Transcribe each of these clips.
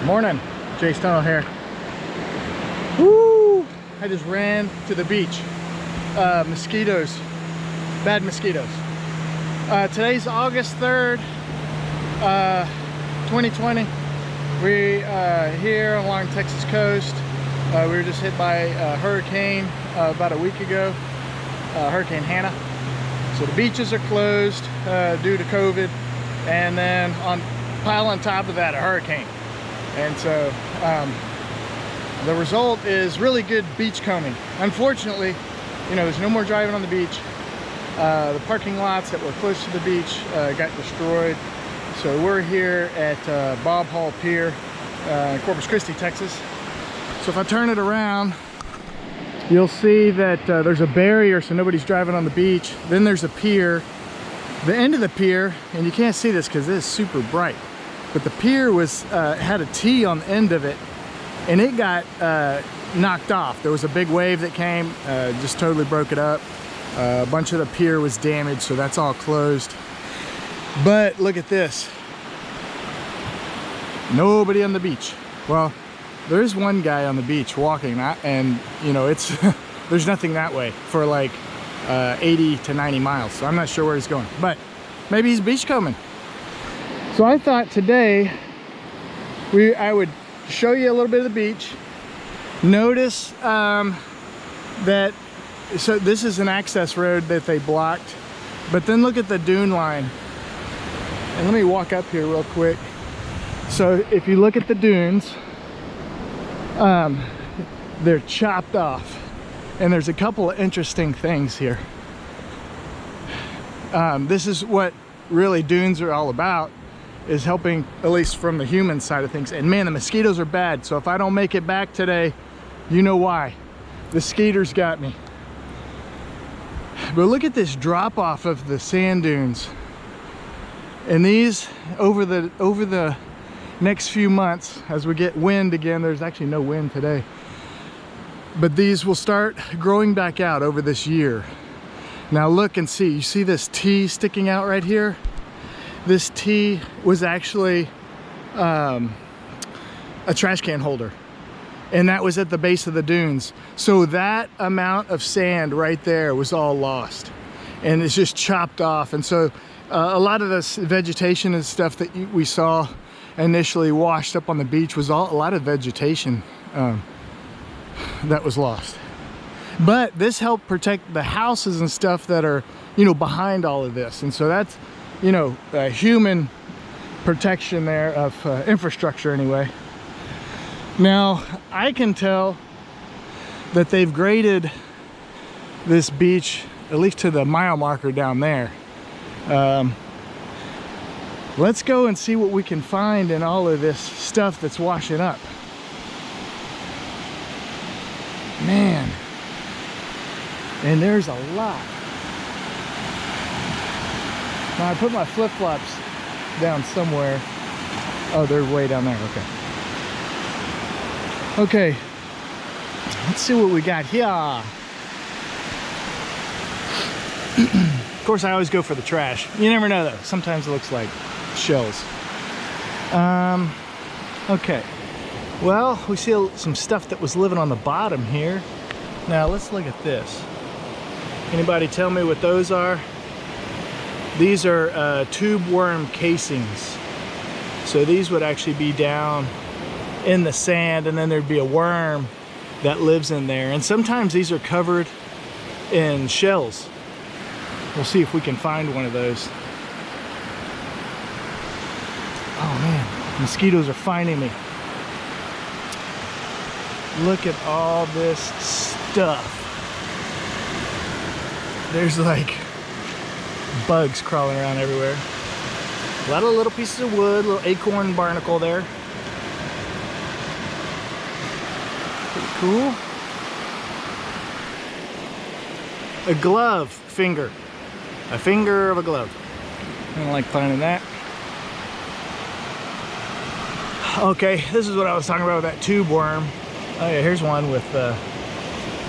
Morning, Jace Tunnell here. Woo! I just ran to the beach. Mosquitoes, bad mosquitoes. Today's August 3rd, 2020. We here along Texas coast. We were just hit by a hurricane about a week ago, Hurricane Hanna. So the beaches are closed due to COVID, and then pile on top of that a hurricane. And so the result is really good beachcombing. Unfortunately, you know, there's no more driving on the beach. The parking lots that were close to the beach got destroyed. So we're here at Bob Hall Pier in Corpus Christi, Texas. So if I turn it around, you'll see that there's a barrier so nobody's driving on the beach. Then there's a pier. The end of the pier, and you can't see this because it is super bright, but the pier was had a T on the end of it, and it got knocked off. There was a big wave that came, just totally broke it up. A bunch of the pier was damaged, so that's all closed. But look at this. Nobody on the beach. Well, there is one guy on the beach walking, and you know, it's there's nothing that way for like 80 to 90 miles. So I'm not sure where he's going, but maybe he's beachcombing. So I thought today I would show you a little bit of the beach. Notice that, so this is an access road that they blocked, but then look at the dune line. And let me walk up here real quick. So if you look at the dunes, they're chopped off, and there's a couple of interesting things here. This is what really dunes are all about, is helping, at least from the human side of things. And man, the mosquitoes are bad, so if I don't make it back today, you know why. The skeeters got me. But look at this drop off of the sand dunes, and these over the next few months, as we get wind again, there's actually no wind today, but these will start growing back out over this year. Now look and see, you see this T sticking out right here? This T was actually a trash can holder, and that was at the base of the dunes. So that amount of sand right there was all lost, and it's just chopped off. And so a lot of this vegetation and stuff that we saw initially washed up on the beach was a lot of vegetation that was lost. But this helped protect the houses and stuff that are, you know, behind all of this. And so that's, you know, human protection there of infrastructure anyway. Now I can tell that they've graded this beach at least to the mile marker down there. Let's go and see what we can find in all of this stuff that's washing up. Man, and there's a lot. Now I put my flip-flops down somewhere. Oh, they're way down there, okay. Okay, let's see what we got here. Of course, I always go for the trash. You never know though, sometimes it looks like shells. Okay, well, we see some stuff that was living on the bottom here. Now let's look at this. Anybody tell me what those are? These are tube worm casings. So these would actually be down in the sand, and then there'd be a worm that lives in there. And sometimes these are covered in shells. We'll see if we can find one of those. Oh man, mosquitoes are finding me. Look at all this stuff. There's like bugs crawling around everywhere. A lot of little pieces of wood, little acorn barnacle there. Pretty cool. A glove finger. A finger of a glove. I don't like finding that. Okay, this is what I was talking about with that tube worm. Oh yeah, here's one with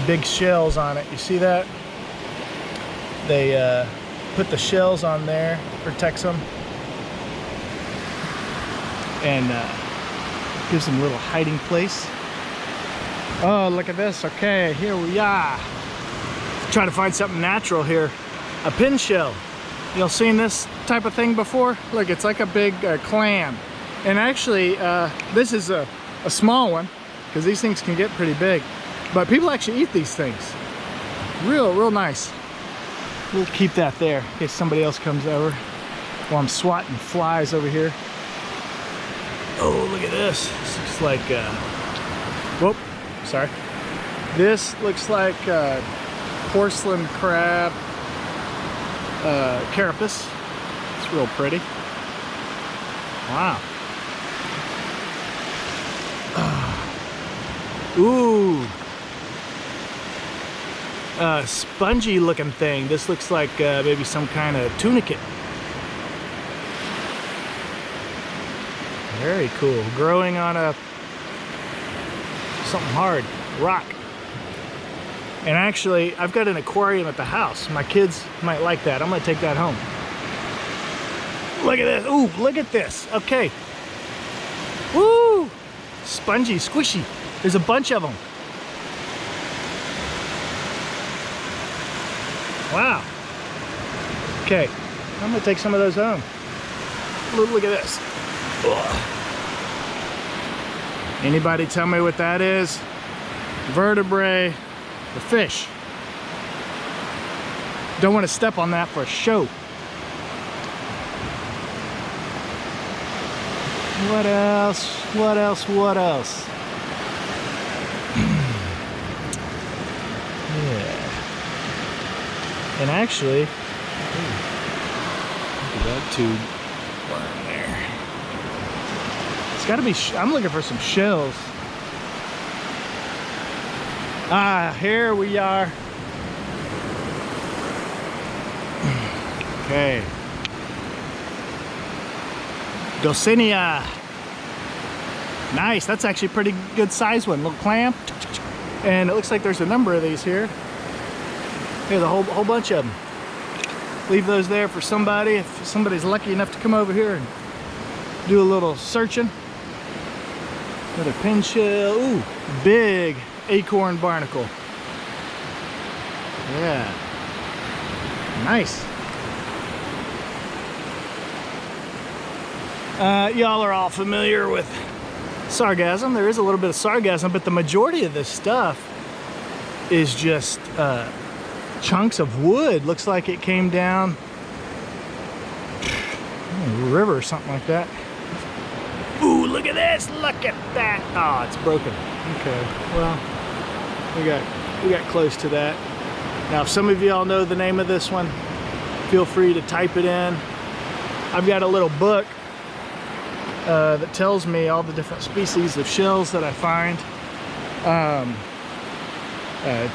big shells on it. You see that? They put the shells on there, protects them. And Gives them a little hiding place. Oh, look at this. Okay, here we are. Try to find something natural here. A pin shell. Y'all seen this type of thing before? Look, it's like a big clam. And actually, this is a small one, because these things can get pretty big. But people actually eat these things. Real nice. We'll keep that there in case somebody else comes over while I'm swatting flies over here. Oh, look at this. This looks like, whoop, sorry. This looks like porcelain crab carapace. It's real pretty. Wow. Ooh. Spongy looking thing. This looks like maybe some kind of tunicate. Very cool. Growing on a something hard, rock. And actually, I've got an aquarium at the house. My kids might like that. I'm gonna take that home. Look at this. Ooh, look at this. Okay. Woo! Spongy, squishy. There's a bunch of them. Wow. Okay, I'm gonna take some of those home. Look at this. Ugh. Anybody tell me what that is? Vertebrae, the fish. Don't want to step on that for a show. What else? What else? What else? Yeah. And actually, ooh, look at that tube worm there. It's got to be, I'm looking for some shells. Ah, here we are. Okay. Dulcinea. Nice, that's actually a pretty good size one. Little clam. And it looks like there's a number of these here. Here's a whole bunch of them. Leave those there for somebody if somebody's lucky enough to come over here and do a little searching. Another pin shell. Ooh, big acorn barnacle. Yeah. Nice. Y'all are all familiar with sargassum. There is a little bit of sargassum, but the majority of this stuff is just chunks of wood. Looks like it came down a river or something like that. Ooh, look at this! Look at that! Oh, it's broken. Okay, well, we got close to that. Now, if some of y'all know the name of this one, feel free to type it in. I've got a little book that tells me all the different species of shells that I find.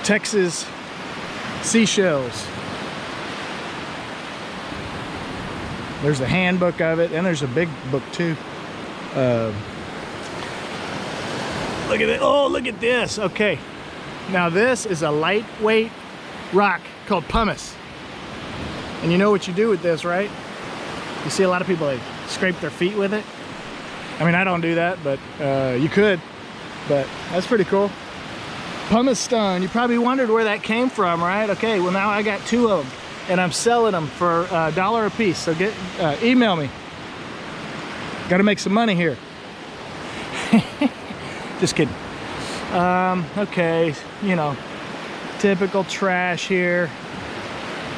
Texas seashells. There's a handbook of it, and there's a big book too. Look at it. Oh, look at this. Okay, now this is a lightweight rock called pumice. And you know what you do with this, right? You see a lot of people, like, scrape their feet with it. I mean, I don't do that, but you could. But that's pretty cool. Pumice stone. You probably wondered where that came from, right? Okay, well, now I got 2 of them, and I'm selling them for $1 a piece. So email me. Got to make some money here. Just kidding. Okay, you know, typical trash here,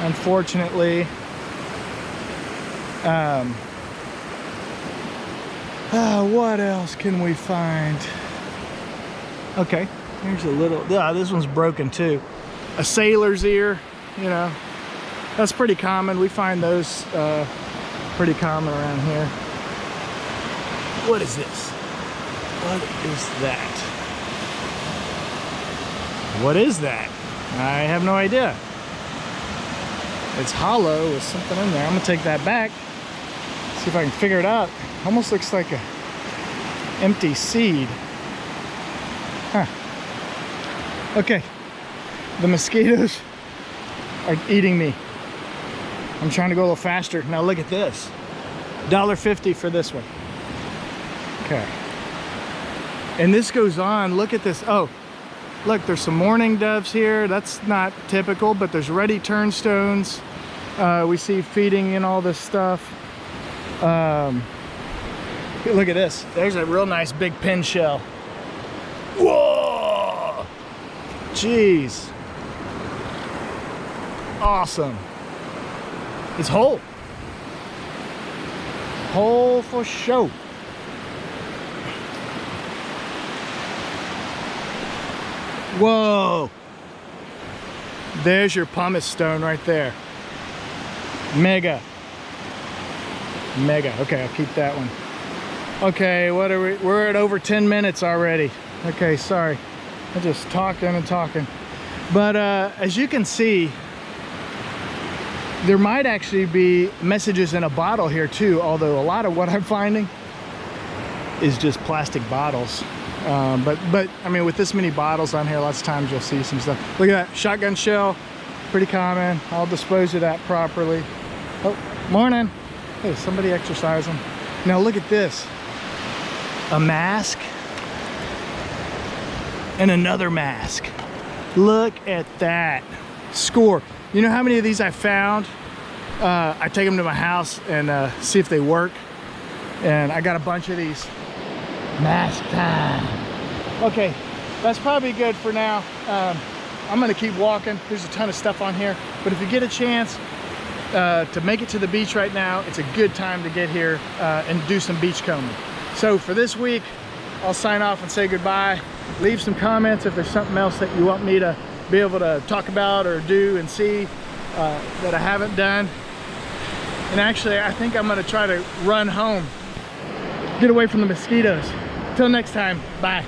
unfortunately. What else can we find? Okay, here's a little, this one's broken too. A sailor's ear, you know, that's pretty common. We find those pretty common around here. What is this? What is that? What is that? I have no idea. It's hollow with something in there. I'm gonna take that back, see if I can figure it out. Almost looks like a empty seed. Huh. Okay, the mosquitoes are eating me. I'm trying to go a little faster. Now look at this. $1.50 for this one. Okay. And this goes on. Look at this. Oh, look, there's some mourning doves here. That's not typical, but there's ready turnstones. We see feeding in all this stuff. Look at this. There's a real nice big pin shell. Whoa! Jeez. Awesome. It's whole. Whole for show. Whoa. There's your pumice stone right there. Mega. Mega. Okay, I'll keep that one. Okay, what are we? We're at over 10 minutes already. Okay, sorry. I'm just talking and talking. But as you can see, there might actually be messages in a bottle here too, although a lot of what I'm finding is just plastic bottles. But I mean, with this many bottles on here, lots of times you'll see some stuff. Look at that, shotgun shell, pretty common. I'll dispose of that properly. Oh, morning. Hey, somebody exercising. Now look at this. A mask and another mask. Look at that. Score. You know how many of these I found? I take them to my house and see if they work. And I got a bunch of these. Mask time. Okay, that's probably good for now. I'm gonna keep walking. There's a ton of stuff on here, but if you get a chance to make it to the beach right now, it's a good time to get here and do some beachcombing. So for this week, I'll sign off and say goodbye. Leave some comments if there's something else that you want me to be able to talk about or do and see that I haven't done. And actually, I think I'm gonna try to run home, get away from the mosquitoes. Till next time, bye.